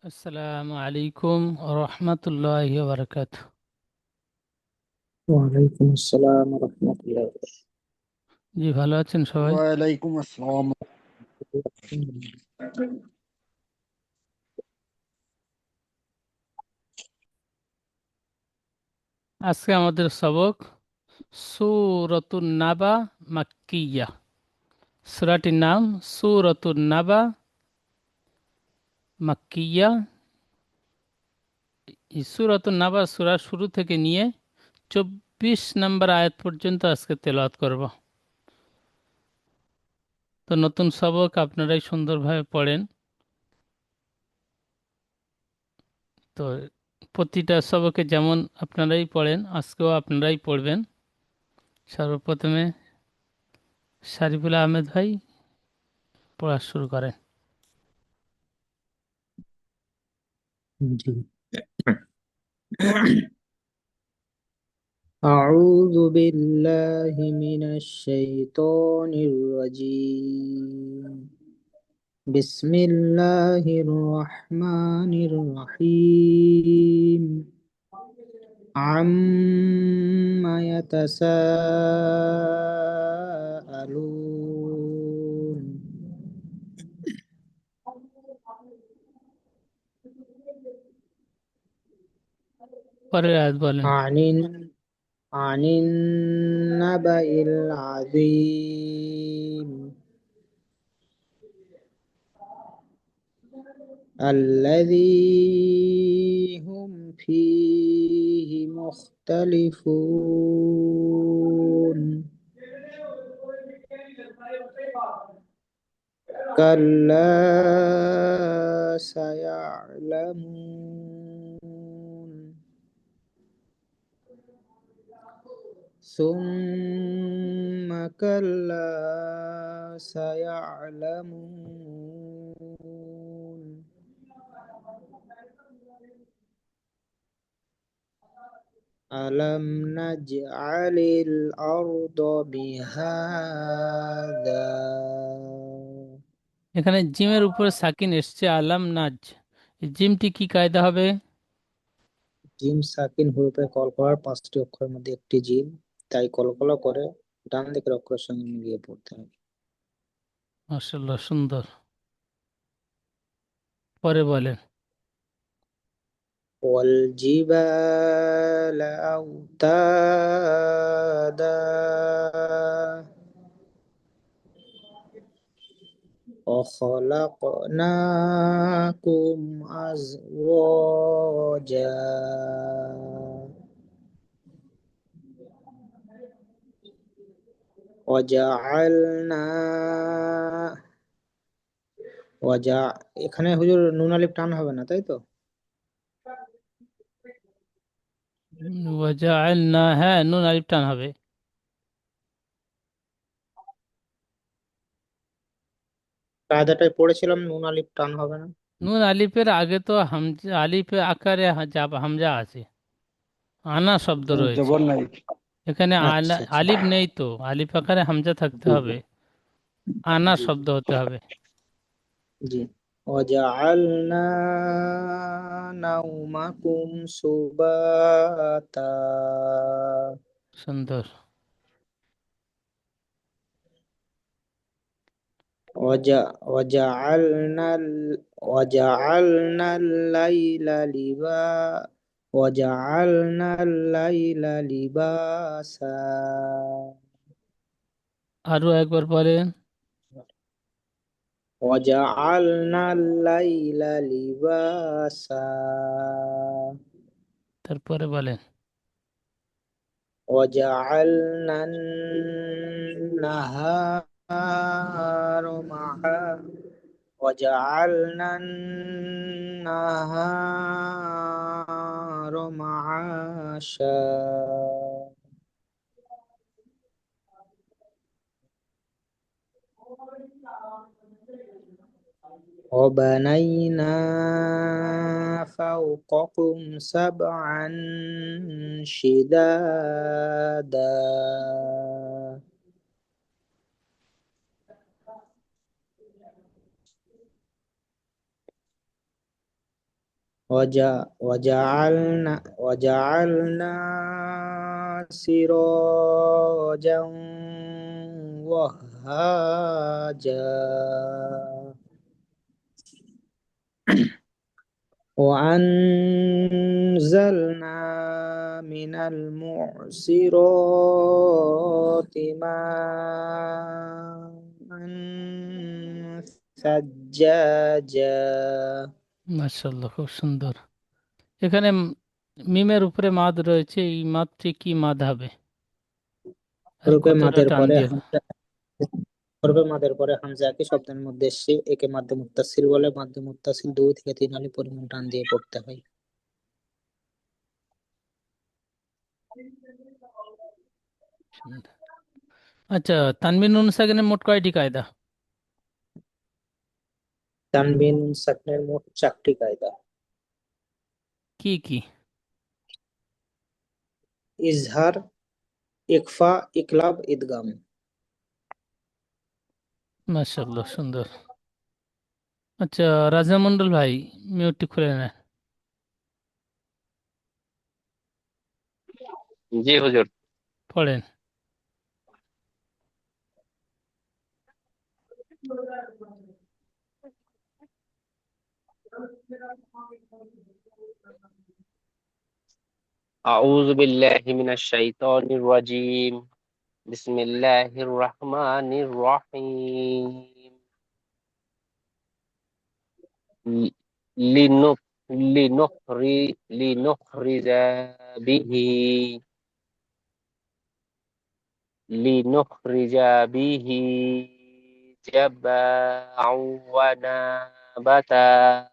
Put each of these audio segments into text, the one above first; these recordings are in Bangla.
আসসালামু আলাইকুম রহমতুল্লাহি ওয়া বারাকাতুহু। ওয়ালাইকুম আসসালাম রহমতুল্লাহ। জি, ভালো আছেন সবাই? ওয়ালাইকুম আসসালাম। আজকে আমাদের সবক সূরাতুন নাবা মাক্কিয়া। সূরাটির নাম সূরাতুন নাবা মাক্কিয়া। এই সূরাতুন নাবা সূরার শুরু থেকে নিয়ে 24 নম্বর আয়াত পর্যন্ত আজকে তেলাওয়াত করব। তো নতুন সবক আপনারাই সুন্দরভাবে পড়েন। তো প্রতিটা সবকে যেমন আপনারাই পড়েন, আজকেও আপনারাই পড়বেন। সর্বপ্রথমে শারিফুল আহমেদ ভাই পড়া শুরু করেন। জি। أعوذ بالله من الشيطان الرجيم. بسم الله الرحمن الرحيم. عما يتساءلون. পরের আয়াত বলেন। عن عن النبأ العظيم الذي هم فيه مختلفون. كلا سيعلمون ثم كلا سيعلمون ألم نجعل الأرض مهادا. এখানে জিমের উপরে সাকিন এসছে আলাম নাজ। এই জিমটি কি কায়দা হবে? জিম সাকিন হরফে কলকলার 5টি অক্ষরের মধ্যে একটি জিম, তাই কলকলা করে ডান দিকের অক্ষরের সঙ্গে মিলিয়ে পড়তে হবে। মাশাআল্লাহ, সুন্দর। পরে বলেন। والجبال أوتادا وخلقناكم أزواجا وجعلنا ওয়াজা এখানে হুজুর নুন আলিফ টান হবে না, তাই তো? ওয়াজআলনা, হ্যাঁ, নুন আলিফ টান হবে। কায়দাটায় পড়েছিলাম নুন আলিফ টান হবে না। নুন আলিফের আগে তো হামজা, আলিফে আকারে হামজা আছে, আনা শব্দ রয়েছে। জবর নাই। এখানে আচ্ছা আচ্ছা। আলিফ নেই তো, আলিফ আকারে হামজা থাকতে জি হবে, আনা জি শব্দ হতে হবে। জি। وجعلنا نومكم سباتا সুন্দর। وجعلنا الليل وجعلنا الليل لباسا. আরো একবার বলেন। وجعلنا الليل لباسا তারপরে বলেন। وجعلنا النهار وجعلنا النهار معاشا وبنينا فوقكم سبعا شدادا وجعلنا سراجا وهاجا وأنزلنا من المعصرات ماء ثجاجا মাশাআল্লাহ, খুব সুন্দর। এখানে মিমের উপরে মাদ রয়েছে, এই মাদটি কি মাদ হবে আর হরফে কতটা মাদের টান পরে দিয়ে? হামজা হরফে মাদের পরে হামজা একই শব্দের মধ্যে এসে একে মাদ্দে মুত্তাসিল বলে। মাদ্দে মুত্তাসিল 2 থেকে 3 আলিফ পরিমাণ টান দিয়ে পড়তে হয়। সুন্দর। আচ্ছা, তানবিন নুন সাকিনের মোট কয়টি কায়দা? তানবিন সাকনের মোট 4টি কায়দা। কি কি? ইজহার, ইকফা, ইকলাব, ইদগাম। মাশাআল্লাহ, সুন্দর। আচ্ছা, রাজা মন্ডল ভাই, মিউটটি খুলে নেন। জি হুজুর। পড়েন। أعوذ بالله من الشيطان الرجيم. بسم الله الرحمن الرحيم. ل- لنخرج به لنخرج به جبعا ونبتا.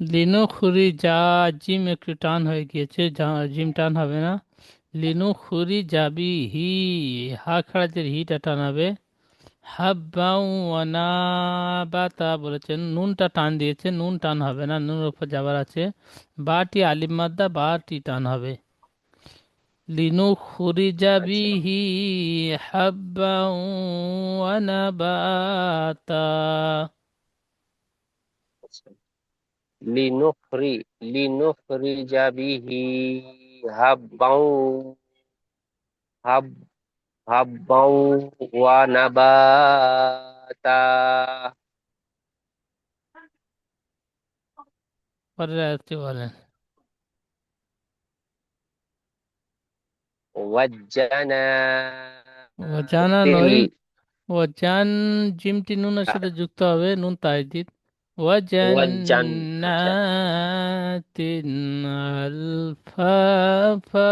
লিনু খুরি যা, জিম একটু টান হয়ে গিয়েছে, যা জিম টান হবে না। লিনু খুরি যাবি হি, হা খাড়াজের হিটা টান হবে। হাব্বাউ ওয়ানাবাতা বলেছেন, নুনটা টান দিয়েছে, নুন টান হবে না, নুনের উপর যাবার আছে। বাটি আলিম মাদ্দা, বাটি টান হবে। লিনু খুরি যাবি আচ্ছা হি হাব্বাউ ওয়ানাবাতা। আচ্ছা। লিনুখরিজ বিহি হাব্বাও হাব হাব্বাও ওয়া নাবাতা। পরের আয়াতটি বলেন। ও জানা ওয়াজ্জানাতিল নয়, ও জান, জিমটি নুনের সাথে যুক্ত হবে, নুন তাজদিদ। ও আচ্ছা। জান্নাতিন আলফাফা।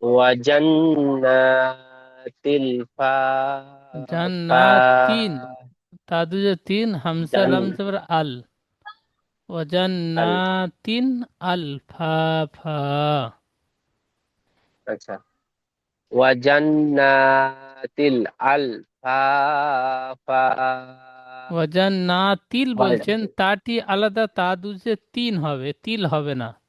ওয়াজান্নাতিল ফাফা। জান্নাতিন, তাদুজে তিন, হামসা জান লাম জবর আল। ও আল জান্নাতিন আলফাফা। আচ্ছা। ওয়াজান্নাতিল আলফাফা। ও জান্নাতিল হয় বলছেন, তাটি আলাদা, তাদুজে তিন হবে, তিল হবে না।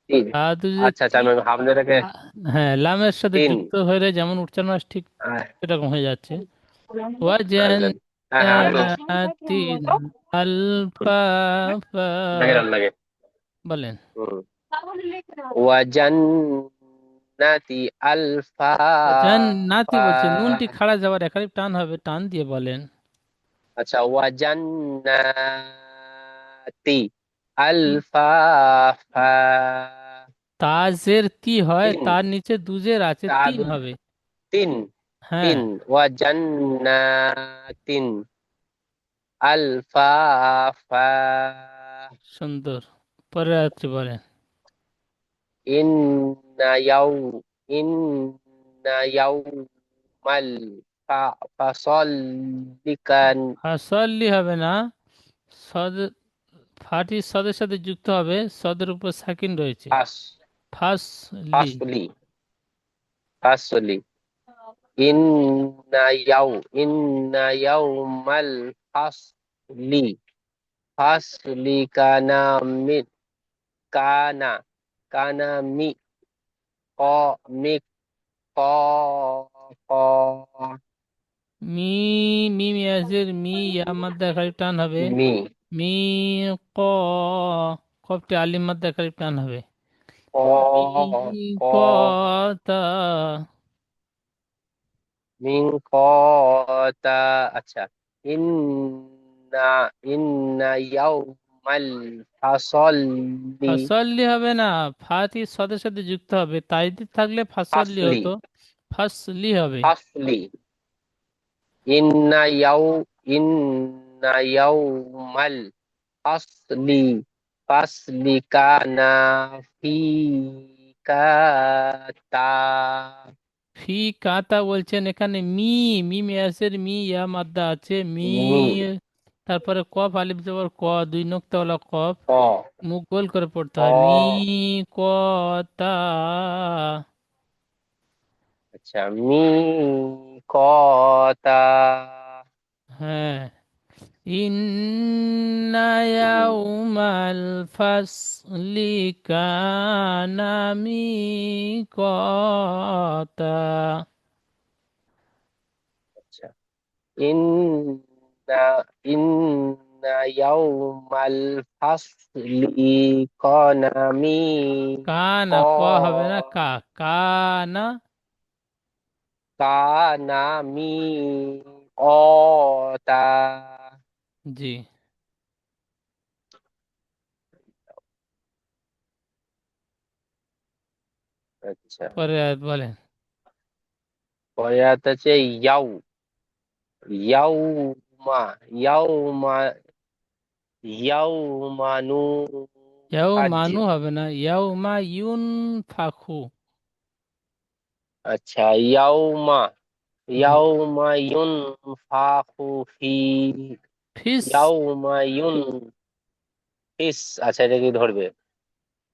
তিন। তাদুজে আচ্ছা আচ্ছা, আমি হামজাটাকে আ- হ্যাঁ, লামের সাথে তিন। যুক্ত হলে যেমন উচ্চারণ হয় ঠিক আহ, এরকম হয়ে যাচ্ছে। আচ্ছা। হ্যাঁ হ্যাঁ, আমি বলছি। ওয়াজান্নাতিন আলফাফা। নাকি লাগে। বলেন। হুম। ওয়াজান্নাতি ওয়াজান্নাতি আলফাফা। বলছে, নুনটি খাড়া যাওয়ার একাধিক টান হবে, টান দিয়ে বলেন। আচ্ছা, ওয়াজান্নাতি আলফাফা। তাজের তি হয়, তিন। তার নিচে দুজের আছে, তিন তাদু হবে। তিন। হ্যাঁ, তিন ওয়াজান্নাতিন আলফাফা। সুন্দর। পরের রাত্রি বলেন। ইন্না ইয়াউ ইন্না ইয়াউমাল ফাসলিকান। ফাসলি হবে না, সদ, ফাটি সদের সাথে যুক্ত হবে, সদের উপর সাকিন রয়েছে। ফাস ফাসলি। ফাসলি ফাসলি ইন্না ইয়াউ ইন্না ইয়াউমাল ফাসলি ফাসলি কানা কানা মি ক ক। মি মিম ইয়াজের মি ইয়া মাদ্দা খালি টান হবে। মি মি ক কফটি আলিম মাদ্দা খালি টান হবে। ক মি ক ক তা মিন ক তা। আচ্ছা, ইন্না ইন্না ইয়াউমাল ফাসলি। ফাসল্লি হবে না, ফাতি সাথে সাথে যুক্ত হবে, তাইদিদ থাকলে ফাসল্লি ফাসলি হতো, ফাসলি হবে। ফাসলি ইন্না ইয়াউ ইন্না ইয়াউমাল ফাসলি ফাসলি কানা ফি কাতা। ফি কাতা বলছেন, এখানে মি মিম ইয়াসের মি ইয়া মাদ্দা আছে মি, মি তারপরে কফ আলিফ জবর ক, দুই নোক্তাওয়ালা কফ, ক মুখ গোল করে পড়তে ক। হয় মি ক তা। আচ্ছা, মি কতা। হ্যাঁ, ইন্না ইয়াউমাল ফাসলি কানা মিকাতা। আচ্ছা, ইন্না ইন্না ইয়াউমাল ফাসলি কানা কানা ক হবে না, কা কানা। কানা মিকাতা। জি, আচ্ছা, পরে আর বলেন। পরে আছে ইয়াউমা ইয়াউমা ইয়াউমানু ইয়াও ফাজ। মানু হবে না, ইয়াও মা ইউন ফাখু। আচ্ছা, ইয়াউমা জি, ইয়াউমা ইউনফাখু ফি ফিস ইয়াউমা ইউনফিস। আচ্ছা, এটা কি ধরবে?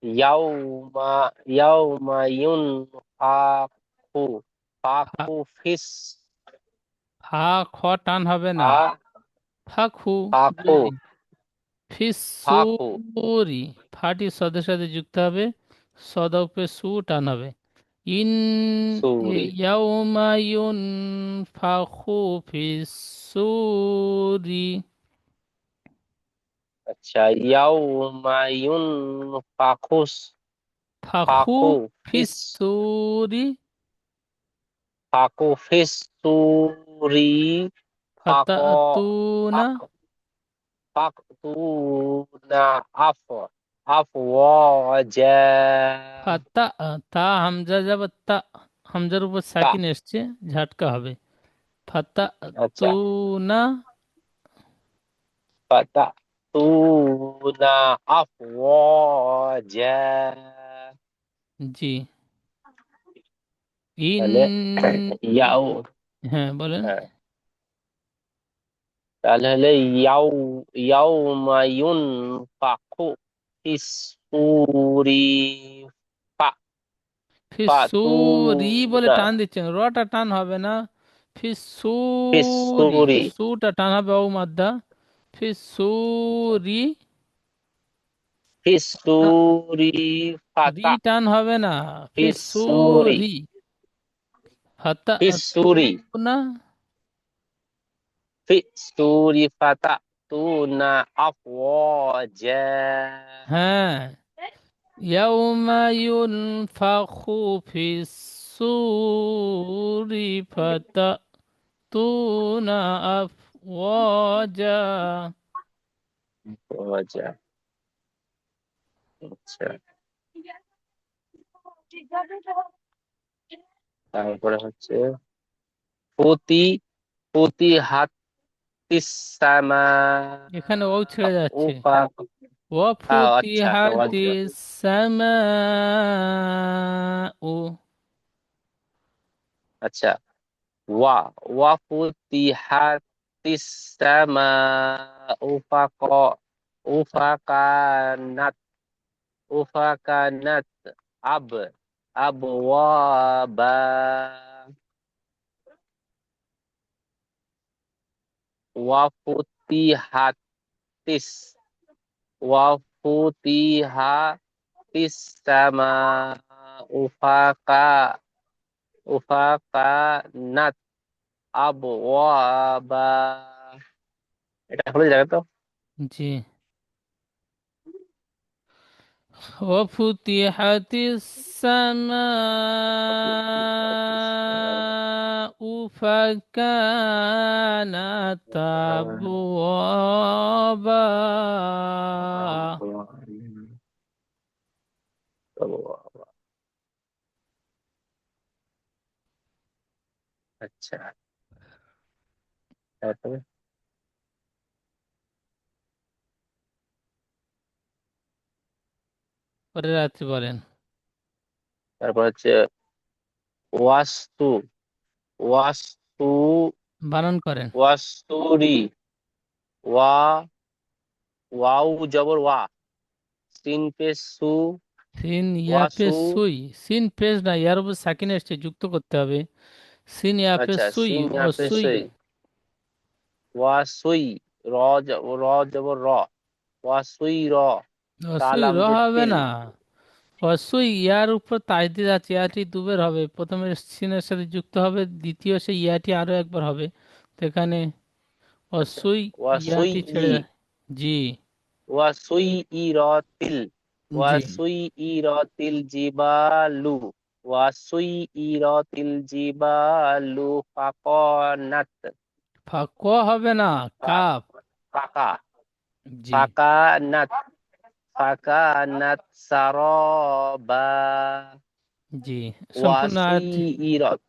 ইয়াউমা ইয়াউমা ইউনফাখু ফা ফাখু ফিস ফা খ টান হবে না, ফা ফাখু। জি ফাখু জি, ফাখু ফিসুরি, ফাটি সদের সাথে যুক্ত হবে, সদপে সু টান হবে। ইন সুরি। ইয়াউমা ইউনফাখু ফিসসুরি। আচ্ছা, ইয়াউমা ইউনফাখুস ফাখু ফাখু ফিস ফিসসুরি ফাকু ফিস সুরি ফাক ফাতাতুনা। ফাক ফাকতুনা আফ আফওয়াজা। ফাতা তা হামজা যাবে তা, হামজার উপর তা। সাকিন এসছে, ঝাটকা হবে। আচ্ছা, ফাতাতুনা। ফাতাতুনা আফওয়াজা। জি, ইন তাহলে ইয়াও, হ্যাঁ বলেন। হ্যাঁ, তাহলে হলে ইয়াউমা ইউনফাখু ফিস সুরি ফা ফিসুরি বলে ফাতুনা টান দিচ্ছেন, রটা টান হবে না, ফিস ফিসুরি, সুরি সুটা টান হবে ও মাদ্দা, ফিসুরি। ফিস সুরি রি ফাতা টান হবে না, ফিস সুরি ফিসুরি। ফিস সুরি ফাতাতুনা। ফিস সুরি ফাতাতুনা আফওয়াজা। হ্যাঁ, ইয়াউমা ইউনফাখু ফিসসুরি ফাতাতুনা আফওয়াজা। আফওয়াজা। আচ্ছা, তারপরে হচ্ছে প্রতি প্রতি হাতিস সামা এখানে ও ছেড়ে যাচ্ছে। উফাক। আচ্ছা, আচ্ছা, ওয়াফুতিহাতিস সামাউ। আচ্ছা, ওয়া ওয়াফুতিহাতিস সামা উফাক উফাকানাত উফাকানাত আব আবওয়াবা ওয়াফুতিহাতিস ওয়াফুতিহাতিস সামা উফাকা উফাকানাত আবওয়াবা। এটা হলে যাবে তো। জি। وفتحت السماء فكانت أبوابا. আচ্ছা, তারপরে পরের রাত্রি বলেন। তারপর হচ্ছে ওয়াস্তু। ওয়াস্তু। বানান করেন। ওয়াস্তুরি। ওয়া, ওয়াও জবর ওয়া, সিন পেশ সু, সিন ইয়াপে ওয়াসু। সুই। সিন পেশ না, ইয়ার উপর সাকিন এসছে, যুক্ত করতে হবে। সিন ইয়াপে আচ্ছা, সুই সিন ও ইয়া পেশ সুই। সই, ওয়াসুই। র, র জবর র, ওয়াসুই র। ও সুই তালাম র যে হবে তিল। না। ও সুই ইয়ার উপর তাজদিদ আছে, ইয়াটি দুবার হবে। প্রথমে সিনের সাথে যুক্ত হবে, দ্বিতীয় সেই ইয়াটি আরো একবার হবে। তো এখানে আচ্ছা, অসুই ওয়াসুই ইয়াটি ই, ছেড়ে দেয়। জি। ওয়াসুই ই র তিল, জি। ওয়াসুই ই র তিল জিবালু, ওয়াসুই ই র তিল জিবালু ফাকনাত। ক হবে না, কাপ। ফাকা, জি। ফাকানাত, ফাকানাত সারবা। জি। সম্পূর্ণ আয়াতটি ওয়াসুইরত,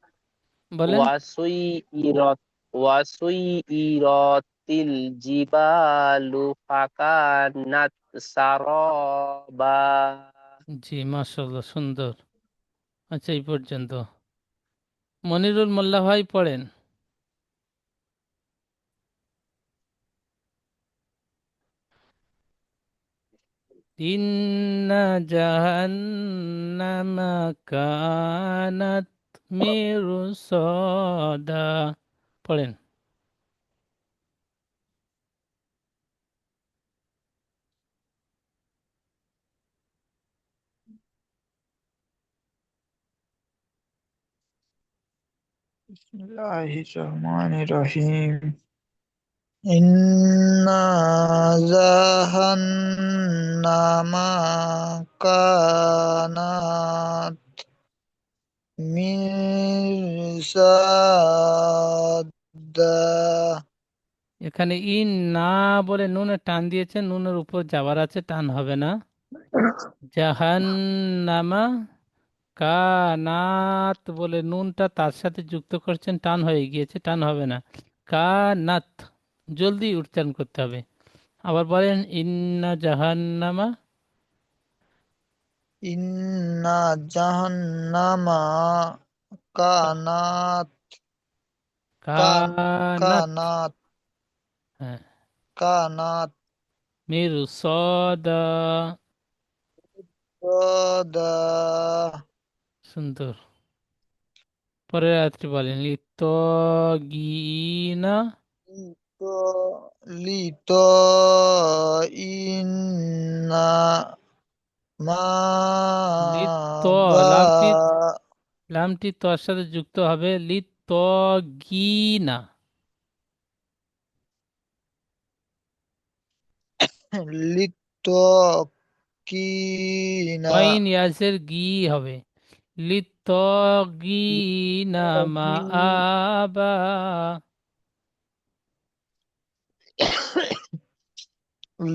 বলেন। ওয়াসুইরত, ওয়াসুইরতিল জিবালু ফাকানাত সারবা। জি, মাশাআল্লাহ, সুন্দর। আচ্ছা, এই পর্যন্ত। মনিরুল মোল্লা ভাই পড়েন। ইন্না জাহান্নামা কানাত মিরসাদা। পড়েন। বিসমিল্লাহির রহমানির রহিম। ইন্না জাহান্নামা কানাত মিরসাদা। এখানে ইন না বলে নুনে টান দিয়েছে, নুনের উপর যাবার আছে, টান হবে না। জাহান্নামা কানাত বলে নুনটা তার সাথে যুক্ত করছেন, টান হয়ে গিয়েছে, টান হবে না। কানাত, জলদি উচ্চারণ করতে হবে। আবার বলেন, ইন্না জাহান্নামা। ইন্না জাহান্নামা কানাত কান কানাত। কানাত হ্যাঁ। কানাত মিরসাদা। সদা। সুন্দর। পরের আয়াতটি বলেন, লিত্তাগিনা। লিতো লিতো ইন্না মা লিত্ত, বা লামটি, লামটি তর সাথে যুক্ত হবে, লিত্তাগিনা। লিতো কিনা কইন ইয়াসের গি হবে। লিত্তাগিনা মাআবা।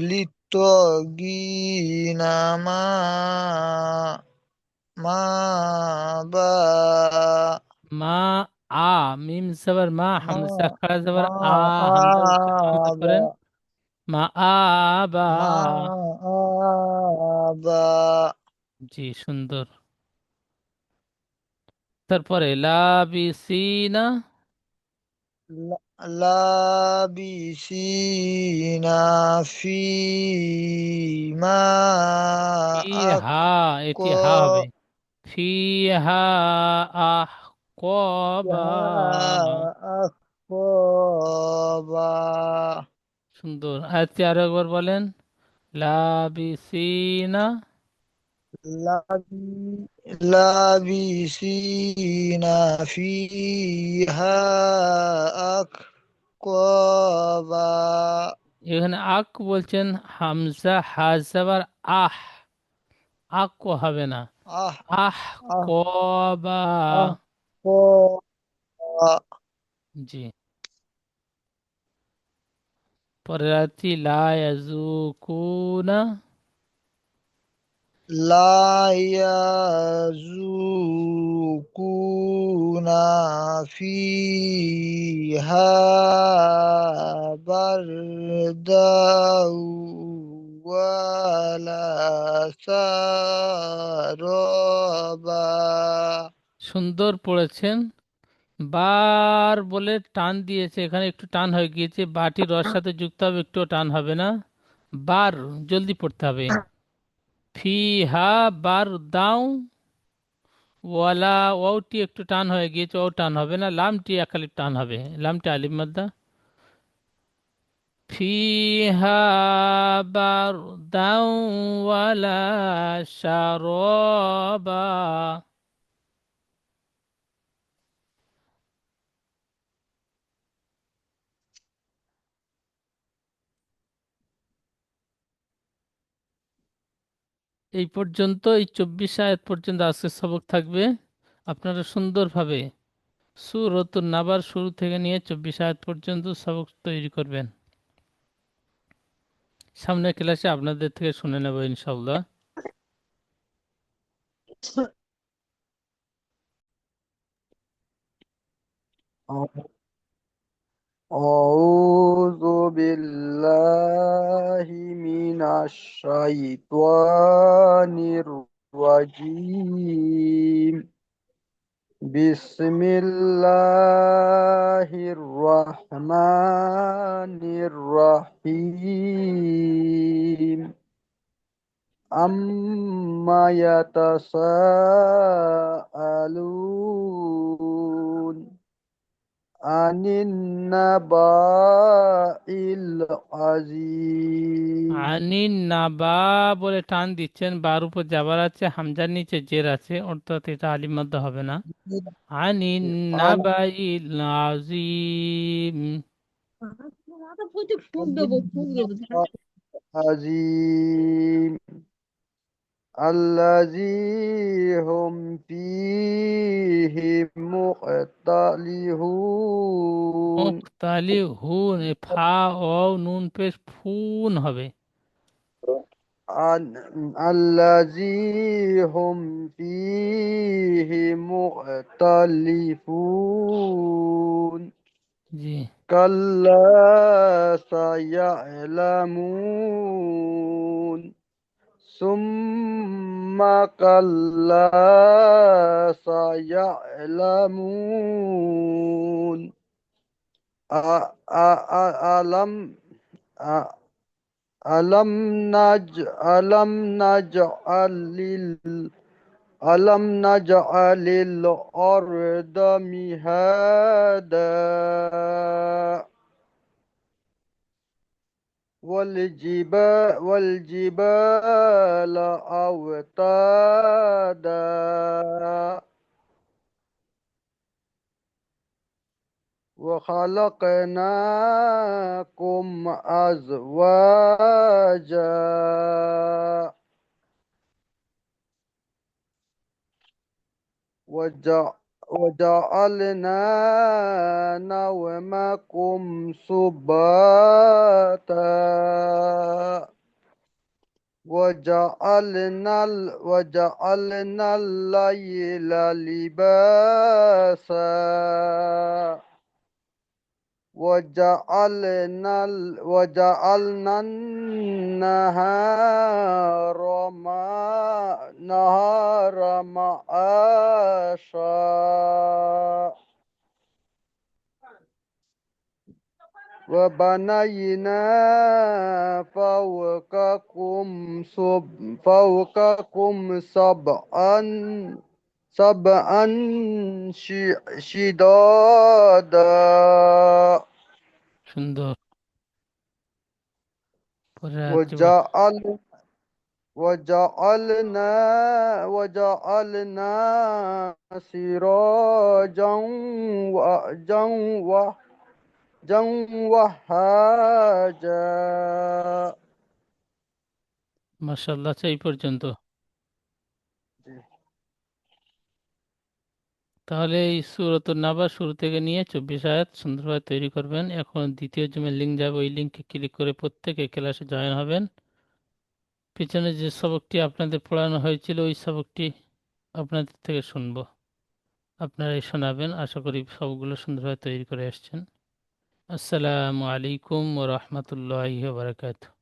লিতো গিনা মা বা মা আ, মিম জবর মা, মা হামজা খাড়া জবর মা আ, হামজা উচ্চারণ আবা করেন। মা আ বা। মা আবা। জি, সুন্দর। তারপরে লাবিসিনা। লাবিসিনা ফিমা ফিহা, এটি হা হবে। ফিহা আহকাবা। আকবা। সুন্দর। আয়াতটি আরো একবার বলেন। লাবিসিনা لابي- لابسين فيها أحقابا. এখানে আক বলছেন, হামজা হাজাবার আহ, আক কো হবে না, أح আহ أح কবা। أحقابا. জি। পরের আয়াতটি লা ইয়াজুকুনা, لا يذوقون فيها بردا ولا شرابا. সুন্দর পড়েছেন। বার বলে টান দিয়েছে, এখানে একটু টান হয়ে গিয়েছে, বাটি রর সাথে যুক্ত হবে, একটু টান হবে না। বার জলদি পড়তে হবে। ফি হা বার দাও, ওয়ালা ওয়াওটি একটু টান হয়ে গিয়েছে, ও টান হবে না, লামটি একালি টান হবে, লামটি আলিফ মাদ্দা। ফিহা বার দাও ওয়ালা শারবা। এই পর্যন্ত, এই 24 আয়াত পর্যন্ত আজকের সবক থাকবে। আপনারা সুন্দরভাবে সূরাতুন নাবার শুরু থেকে নিয়ে 24 আয়াত পর্যন্ত সবক তৈরি করবেন। সামনের ক্লাসে আপনাদের থেকে শুনে নেব ইনশাআল্লাহ। أعوذ بالله من الشيطان الرجيم. بسم الله الرحمن الرحيم. أما يتساءلون عن النبأ العظيم. আনিন নাবা বলে টান দিচ্ছেন, বার উপর জাবার আছে, হামজার নিচে জের আছে, অর্থাৎ এটা আলিফ মাদ্দা হবে না। আনিন عن নাবাইল আজিম। النبأ العظيم الذي هم فيه مختلفون. মুখতালি হুন, এ ফা ও নুন পেশ ফুন হবে। الذي هم فيه مختلفون জি। كلا سيعلمون ثم كلا سيعلمون. ألم ألم ألم نجعل الأرض مهادا والجبال أوتادا وخلقناكم أزواجا وجعلنا نومكم سباتا وجعلنا الليل لباسا وجعلنا النهار معاشا وبنينا فوقكم سبعا شدادا সুন্দর। পরের আয়াতটি وجعل وجعلنا سراجا وهاجا. মাশাআল্লাহ। আচ্ছা, এই পর্যন্ত। জি। তাহলে এই সূরাতুন নাবা শুরু থেকে নিয়ে 24 আয়াত সুন্দরভাবে তৈরি করবেন। এখন দ্বিতীয় জুমের লিঙ্ক যাবে, ওই লিঙ্কে ক্লিক করে প্রত্যেকে ক্লাসে জয়েন হবেন। পিছনে যে সবকটি আপনাদের পড়ানো হয়েছিল ওই সবকটি আপনাদের থেকে শুনবো, আপনারাই শোনাবেন। আশা করি সবগুলো সুন্দরভাবে তৈরি করে আসছেন। আসসালামু আলাইকুম ওয়া রাহমাতুল্লাহি ওয়া বারাকাতুহু।